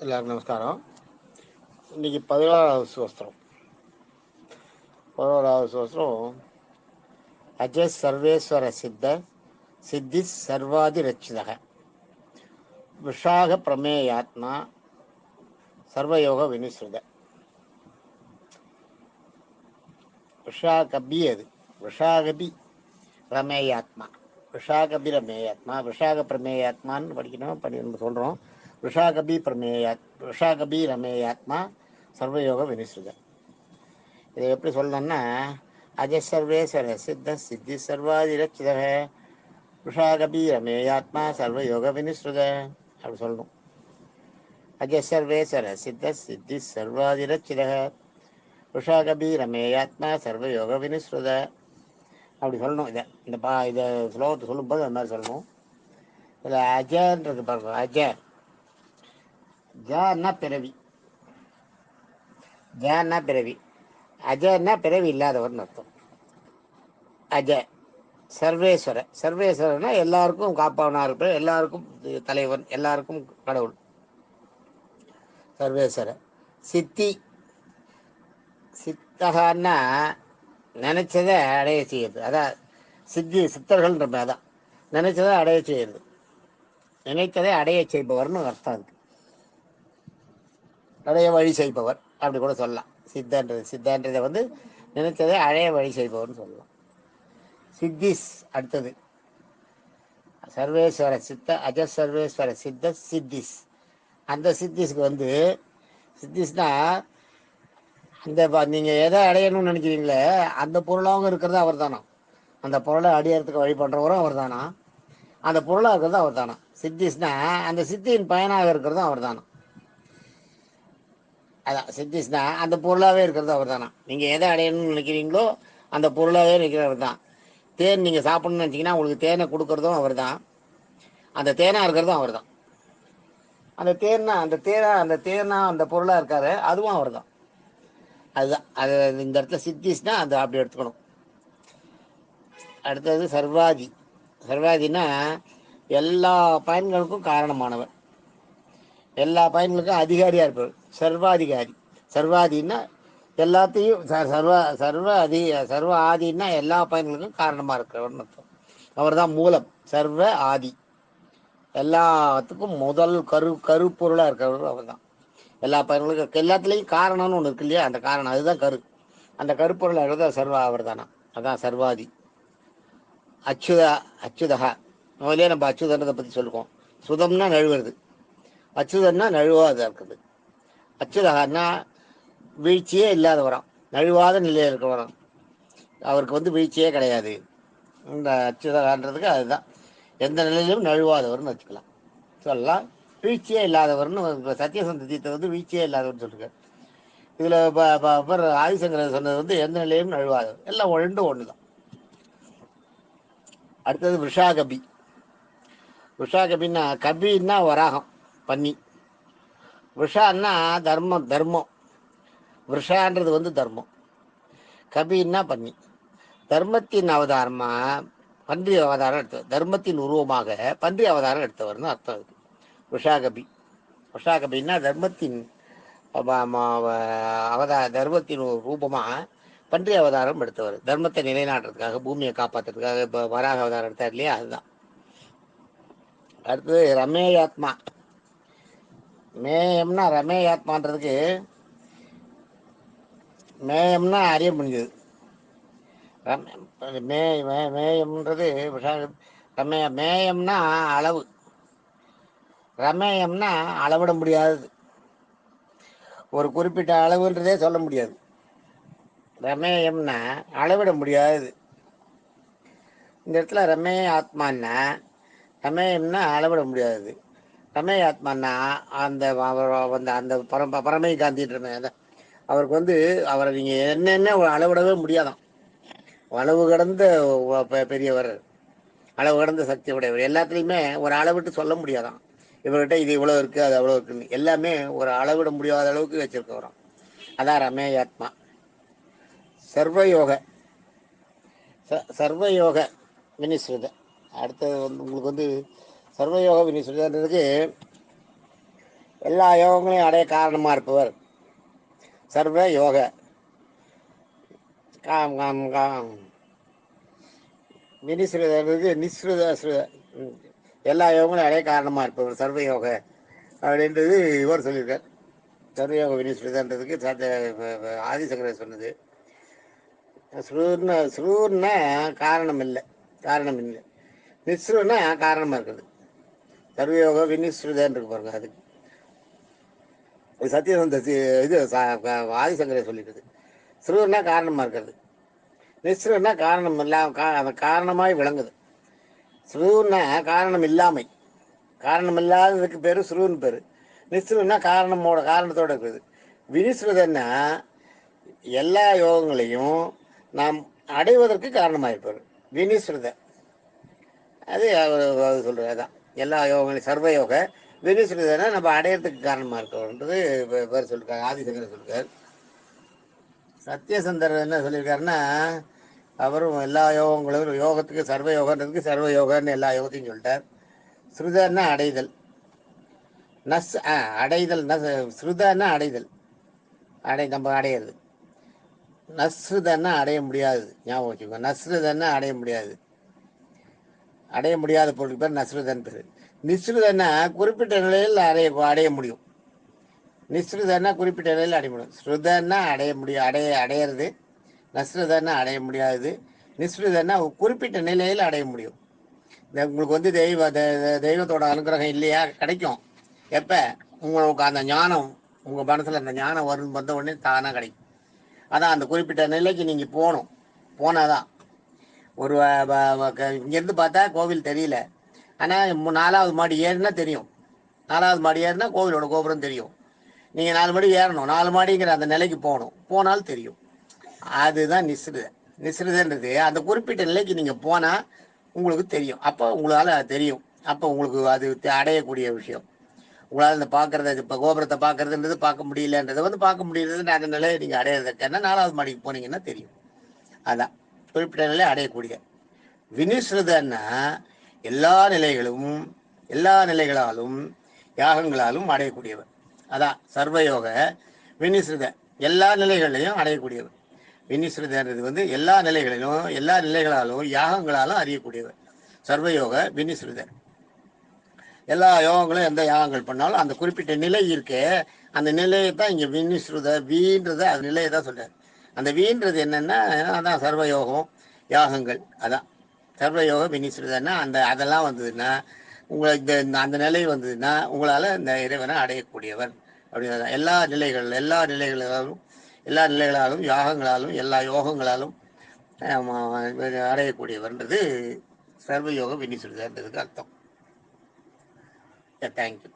எல்லாருக்கும் நமஸ்காரம். இன்னைக்கு 11வது சூஸ்திரம். 11வது சூஸ்திரம் அஜய் சர்வேஸ்வர சித்த சித்தி சர்வாதி ரட்சிதக விஷாக பிரமேயாத்மா சர்வயோக வினிஸ்ருத. விஷாகபி அது விஷாகபி ரமேயாத்மா விஷாகபி ரமேயாத்மா விஷாக பிரமேயாத்மான்னு படிக்கணும் நம்ம சொல்கிறோம். விஷாகபி ரமேயாத்மா சர்வயோக வினிஸ்ருத. இதை எப்படி சொல்லணும்னா அஜய் சர்வேஸ்வர சித்த சித்தி சர்வாதி ரட்சிதக விஷாகபி ரமேயாத்மா சர்வயோக வினிஸ்ருத அப்படி சொல்லணும். அஜய் சர்வேஸ்வர சித்த சித்தி சர்வாதி ரட்சிதக விஷாகபி ரமேயாத்மா சர்வயோக வினிஸ்ருத அப்படி சொல்லணும். இதை ஸ்லோகத்தை சொல்லும்போது அது மாதிரி சொல்லணும். இதில் அஜன்றது பாருங்க. ஜன்னா பிறவி, ஜன்னா பிறவி, அஜன்னா பிறவி இல்லாதவர்னு அர்த்தம். அஜய் சர்வேஸ்வரனா எல்லாருக்கும் காப்பாவனா இருப்பார், எல்லாருக்கும் தலைவன், எல்லாருக்கும் கடவுள். சர்வேஸ்வர சித்தகன்னா நினைச்சதை அடைய செய்யுது. அதான் சித்தர்கள் அதான் நினைச்சதை அடைய செய்யுது, நினைத்ததை அடைய செய்பவர்னு அர்த்தம். இருக்கு அடைய வழி செய்பவர் அப்படி கூட சொல்லலாம். சித்தன்றதை நினைத்ததை அடைய வழி செய்பவர்னு சொல்லலாம். சித்திஸ் அடுத்தது சர்வேஸ்வர சித்த அஜ சர்வேஸ்வர சித்த சித்திஸ். அந்த சித்திஸ்க்கு சித்திஸ்னா அந்த நீங்கள் எதை அடையணும்னு நினைக்கிறீங்களே அந்த பொருளாகவும் இருக்கிறது அவர் தானா, அந்த பொருளை அடையறதுக்கு வழி பண்ணுறவரும் அவர் தானா, அந்த பொருளாக இருக்கிறது அவர் தானா. சித்திஸ்னா அந்த சித்தியின் பயனாக இருக்கிறதும் அவர் தானா. அதான் சித்திஸ்னா அந்த பொருளாகவே இருக்கிறது அவர் தானா. நீங்கள் எதை அடையணும்னு நினைக்கிறீங்களோ அந்த பொருளாகவே நிற்கிறவர் தான். தேன் நீங்கள் சாப்பிடணும்னு நினச்சிங்கன்னா உங்களுக்கு தேனை கொடுக்குறதும் அவர் தான், அந்த தேனாக இருக்கிறதும் அவர் தான். அந்த தேனா அந்த பொருளாக இருக்காரு, அதுவும் அவர் தான். அதுதான் அது இந்த இடத்துல சித்திஸ்னா அது அப்படி எடுத்துக்கணும். அடுத்தது சர்வாதினா எல்லா பயன்களுக்கும் காரணமானவர், எல்லா பயன்களுக்கும் அதிகாரியாக இருப்பவர். சர்வாதின்னா எல்லாத்தையும் சர்வ ஆதின்னா எல்லா பயன்களுக்கும் காரணமாக இருக்கிறவர்னு அர்த்தம். அவர் தான் மூலம். சர்வ ஆதி எல்லாத்துக்கும் முதல் கருப்பொருளாக இருக்கிறவர் அவர் தான். எல்லா பயன்களுக்கும் எல்லாத்துலேயும் காரணம்னு ஒன்று இருக்கு இல்லையா, அந்த காரணம் அதுதான் அந்த கருப்பொருளாக இருக்கிறது சர்வா அவர் தானா. அதான் சர்வாதி. அச்சுதகா முதலே நம்ம அச்சுதன்றதை பற்றி சொல்லுவோம். சுதம்னா நழுவுறது, அச்சுதன்னா நழுவாத இருக்குது. அச்சுதகன்னா வீழ்ச்சியே இல்லாதவராம், நழுவாத நிலையில் இருக்கிறவராம். அவருக்கு வீழ்ச்சியே கிடையாது. இந்த அச்சுதகான்றதுக்கு அதுதான் எந்த நிலையிலும் நழுவாதவர்னு வச்சுக்கலாம், சொல்லலாம். வீழ்ச்சியே இல்லாதவர்னு சத்தியசந்தத்தை வீழ்ச்சியே இல்லாதவர்னு சொல்லிருக்காரு. இதில் ஆதிசங்கரர் சொன்னது எந்த நிலையிலும் நழுவாதவர், எல்லாம் ஒன்று தான். அடுத்தது விஷாகபின்னா கபின்னா வராகம் பன்னி, விஷான்னா தர்மம், விஷான்றது தர்மம், கபின்னா பன்னி. தர்மத்தின் அவதாரமா பன்றி அவதாரம் எடுத்தவர், தர்மத்தின் உருவமாக பன்றி அவதாரம் எடுத்தவர்னு அர்த்தம். இருக்கு விஷாகபின்னா தர்மத்தின் தர்மத்தின் ரூபமாக பன்றி அவதாரம் எடுத்தவர், தர்மத்தை நிலைநாட்டுறதுக்காக, பூமியை காப்பாற்றுறதுக்காக. இப்போ வராக அவதாரம் எடுத்தார் இல்லையா, அதுதான். அடுத்தது ரமேயாத்மா. மேயம்னா ரமேயாத்மான்றதுக்கு மேயம்னா அறிய முடிஞ்சது. மேயம்ன்றது மேயம்னா அளவு, ரமேயம்னா அளவிட முடியாதது, ஒரு குறிப்பிட்ட அளவுன்றதே சொல்ல முடியாது. ரமேயம்னா அளவிட முடியாதது. இந்த இடத்துல ரமேயாத்மான்னா ரமேயம்னா அளவிட முடியாதது, ரமேயாத்மான்னா அந்த அந்த பரமை காந்தின்ற அவருக்கு அவரை நீங்கள் என்னென்ன அளவிடவே முடியாதான். அளவு கடந்த பெரியவர், அளவு கடந்த சக்தி உடையவர். எல்லாத்துலேயுமே ஒரு அளவிட்டு சொல்ல முடியாதான். இவர்கிட்ட இது இவ்வளோ இருக்குது, அது அவ்வளோ இருக்குன்னு எல்லாமே ஒரு அளவிட முடியாத அளவுக்கு வச்சிருக்கோம். அதான் ரமேயாத்மா. சர்வயோக வினிஸ்ருத. அடுத்தது உங்களுக்கு சர்வயோக வினிஸ்ருதன்றதுக்கு எல்லா யோகங்களையும் அடைய காரணமாக இருப்பவர் சர்வ யோக. காம் காம் காம் வினிஸ்ருதன்றது நிஸ்ருத எல்லா யோகங்களையும் அடைய காரணமாக இருப்பவர் சர்வ யோக அப்படின்றது இவர் சொல்லியிருக்கார். சர்வயோக வினிஸ்ருதன்றதுக்கு ஆதிசங்கரர் சொன்னது. ஸ்ரூர்னா காரணம் இல்லை, காரணம் இல்லை. நிஸ்ருன்னா காரணமாக இருக்குது. சர்வயோக வினிஸ்ருதன் இருக்கு பாருங்க, அதுக்கு சத்தியசந்த இது ஆதிசங்கரர் சொல்லியிருக்குது. ஸ்ரூர்னா காரணமாக இருக்கிறது, நிஸ்ருன்னா காரணம் இல்லாம காரணமாய் விளங்குது. ஸ்ரூன்னா காரணம் இல்லாமை, காரணம் இல்லாததுக்கு பேரு ஸ்ரூன்னு பேரு. நிஸ்ருன்னா காரணத்தோட இருக்குது. வினிஸ்ருதன்னா எல்லா யோகங்களையும் நாம் அடைவதற்கு காரணமாயிருப்பார் வினிஸ்ருத. அது சொல்றது அதான் எல்லா யோகங்களையும் சர்வயோக வினிஸ்ருதனா நம்ம அடையறதுக்கு காரணமாக இருக்கன்றது பேர் சொல்லிருக்காரு. ஆதிசங்கரர் சொல்லிருக்காரு. சத்தியசந்தர் என்ன சொல்லியிருக்காருன்னா, அவரும் எல்லா யோகங்களும் யோகத்துக்கு சர்வ யோகன்றதுக்கு சர்வ யோகன்னு எல்லா யோகத்தையும் சொல்லிட்டார். ஸ்ருதன்னா அடைதல், நஸ் அடைதல், ஸ்ருதன்னா அடைதல், நம்ம அடையிறது. நஸ்ருதன்னா அடைய முடியாது, ஞாபகம் வச்சுக்கோங்க. நஸ்ருதன்னா அடைய முடியாது, அடைய முடியாத பொருளுக்கு பேர் நஸ்ருதன் பேர். நிஸ்ருதன்னா குறிப்பிட்ட நிலையில் அடைய முடியும். நிஸ்ருதன்னா குறிப்பிட்ட நிலையில் அடைய முடியும். ஸ்ருதன்னா அடையிறது. நஸ்ருதன்னா அடைய முடியாது. நிஸ்ருதன்னா குறிப்பிட்ட நிலையில் அடைய முடியும். உங்களுக்கு வந்து தெய்வத்தோட அனுகிரகம் இல்லையா, கிடைக்கும். எப்போ உங்களுக்கு அந்த ஞானம் உங்கள் மனசில் அந்த ஞானம் வந்த உடனே தானாக கிடைக்கும். அதான் அந்த குறிப்பிட்ட நிலைக்கு நீங்கள் போகணும். போனாதான் ஒரு இங்கேருந்து பார்த்தா கோவில் தெரியல, ஆனால் 4வது மாடி ஏறினா தெரியும். 4வது மாடி ஏறினா கோவிலோட கோபுரம் தெரியும். நீங்கள் 4 மாடி ஏறணும், 4 மாடிங்கிற அந்த நிலைக்கு போகணும், போனாலும் தெரியும். அதுதான் நிஸ்ருதன்றது. அந்த குறிப்பிட்ட நிலைக்கு நீங்கள் போனால் உங்களுக்கு தெரியும். அப்போ உங்களால் தெரியும். அப்போ உங்களுக்கு அது அடையக்கூடிய விஷயம். உங்களால் இந்த பார்க்கறது, இப்போ கோபுரத்தை பார்க்கறதுன்றது பார்க்க முடியலன்றது வந்து பார்க்க முடியறது அந்த நிலையை நீங்கள் அடையிறதுக்குன்னா 4வது மாடிக்கு போனீங்கன்னா தெரியும். அதான் குறிப்பிட்ட நிலை அடையக்கூடிய. வினிஸ்ருதன்னா எல்லா நிலைகளாலும் யாகங்களாலும் அடையக்கூடியவர். அதான் சர்வயோக வினிஸ்ருத, எல்லா நிலைகளையும் அடையக்கூடியவர். வினிஸ்ருதன்றது வந்து எல்லா நிலைகளாலும் யாகங்களாலும் அறியக்கூடியவர் சர்வயோக வினிஸ்ருதர். எல்லா யோகங்களும் எந்த யாகங்கள் பண்ணாலும் அந்த குறிப்பிட்ட நிலை இருக்கே, அந்த நிலையை தான் இங்கே வினிஸ்ருத வீன்றத அந்த நிலையை தான் சொல்றாரு. அந்த வீன்றது என்னன்னா அதான் சர்வயோகம் யாகங்கள். அதான் சர்வயோக வினிஸ்ருதன்னா அதெல்லாம் வந்ததுன்னா உங்களுக்கு அந்த நிலை வந்ததுன்னா உங்களால் இந்த இறைவனை அடையக்கூடியவர் அப்படின்னா எல்லா நிலைகளாலும் யாகங்களாலும் எல்லா யோகங்களாலும் அடையக்கூடியவர்ன்றது சர்வயோக வினிஸ்ருதன்றதுக்கு அர்த்தம். தேங்க்யூ.